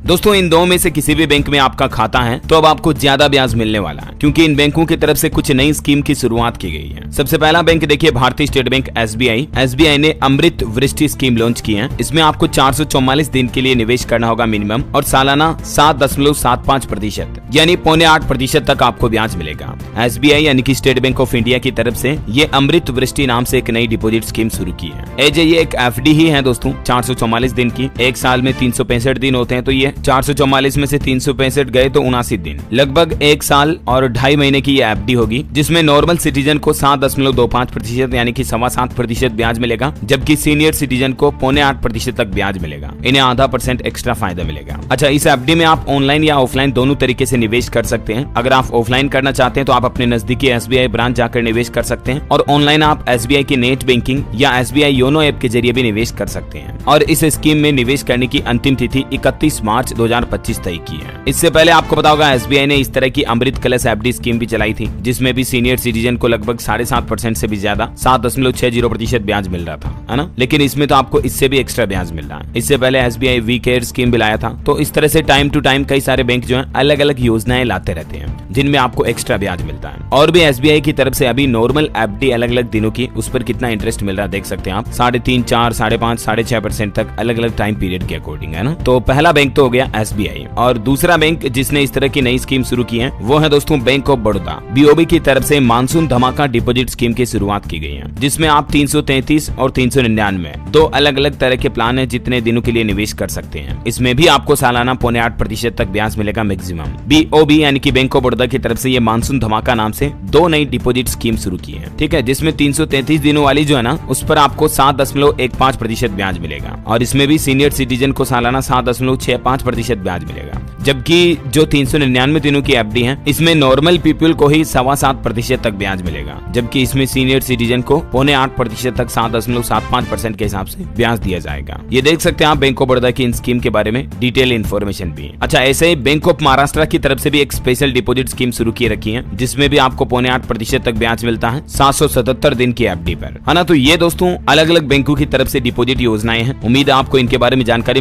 दोस्तों इन दो में से किसी भी बैंक में आपका खाता है तो अब आपको ज्यादा ब्याज मिलने वाला है, क्योंकि इन बैंकों की तरफ से कुछ नई स्कीम की शुरुआत की गई है। सबसे पहला बैंक देखिए भारतीय स्टेट बैंक एसबीआई ने अमृत वृष्टि स्कीम लॉन्च की है। इसमें आपको 444 दिन के लिए निवेश करना होगा मिनिमम, और सालाना 7.75% यानी 7.25% तक आपको ब्याज मिलेगा। एसबीआई यानी कि स्टेट बैंक ऑफ इंडिया की तरफ से ये अमृत वृष्टि नाम से एक नई डिपॉजिट स्कीम शुरू की है। ये एक एफडी ही है दोस्तों, 444 दिन की। एक साल में 365 दिन होते हैं, तो ये 444 में से 365 गए तो 79 दिन, लगभग एक साल और 2.5 महीने की ये एफडी होगी, जिसमें नॉर्मल सिटीजन को 7.25% यानी कि 7.25% ब्याज मिलेगा, जबकि सीनियर सिटीजन को 7.25% तक ब्याज मिलेगा। इन्हें 0.5% एक्स्ट्रा फायदा मिलेगा। अच्छा, इस एफडी में आप ऑनलाइन या ऑफलाइन दोनों तरीके से निवेश कर सकते हैं। अगर आप ऑफलाइन करना चाहते हैं तो आप अपने नजदीकी एसबीआई ब्रांच जाकर निवेश कर सकते हैं, और ऑनलाइन आप एसबीआई की नेट बैंकिंग या एसबीआई योनो ऐप के जरिए भी निवेश कर सकते हैं। और इस स्कीम में निवेश करने की अंतिम तिथि 31 मार्च 2025 तय की है। इससे पहले आपको पता होगा एसबीआई ने इस तरह की अमृत कलश एफडी स्कीम भी चलाई थी, जिसमें भी सीनियर सिटीजन को लगभग 7.5% से भी ज्यादा 7.60% ब्याज मिल रहा था, है ना। लेकिन इसमें तो आपको इससे भी एक्स्ट्रा ब्याज मिल रहा है। इससे पहले एसबीआई वी केयर स्कीम भी लाया था। तो इस तरह से टाइम टू टाइम कई सारे बैंक जो है अलग अलग योजनाएं लाते रहते हैं, जिनमें आपको एक्स्ट्रा ब्याज मिलता है। और भी एसबीआई की तरफ से अभी नॉर्मल एफडी अलग अलग दिनों की, उस पर कितना इंटरेस्ट मिल रहा है देख सकते हैं आप, 3.5, 4, 5.5, 6.5% तक अलग अलग टाइम पीरियड के अकॉर्डिंग, है ना। तो पहला बैंक तो हो गया एसबीआई। और दूसरा बैंक जिसने इस तरह की नई स्कीम शुरू की है वो है दोस्तों बैंक ऑफ बड़ौदा। बीओबी की तरफ से मानसून धमाका डिपॉजिट स्कीम की शुरुआत की गई है, जिसमें आप 333 और 399 दो अलग अलग तरह के प्लान है, जितने दिनों के लिए निवेश कर सकते हैं। इसमें भी आपको सालाना 0.8% तक ब्याज मिलेगा मैक्सिमम। बीओबी यानी कि बैंक ऑफ बड़ौदा की तरफ से ये मानसून धमाका नाम से दो नई डिपॉजिट स्कीम शुरू की है, ठीक है, जिसमें 333 दिनों वाली जो है ना, उस पर आपको 7.15% ब्याज मिलेगा, और इसमें भी सीनियर सिटीजन को सालाना 7.65% ब्याज मिलेगा। जबकि जो 399 दिनों की एफडी है, इसमें नॉर्मल पीपल को ही 7.25% तक ब्याज मिलेगा, जबकि इसमें सीनियर सिटीजन को 0.8% तक 7.75% के हिसाब से ब्याज दिया जाएगा। ये देख सकते हैं आप बैंक ऑफ बड़ौदा की इन स्कीम के बारे में डिटेल इन्फॉर्मेशन भी। अच्छा, ऐसे ही बैंक ऑफ महाराष्ट्र की तरफ से भी एक स्पेशल डिपॉजिट स्कीम शुरू की रखी है, जिसमें भी आपको 0.8% तक ब्याज मिलता है 777 दिन की एफडी पर, है ना। तो ये दोस्तों अलग अलग बैंकों की तरफ से डिपॉजिट योजनाएं हैं। उम्मीद है आपको इनके बारे में जानकारी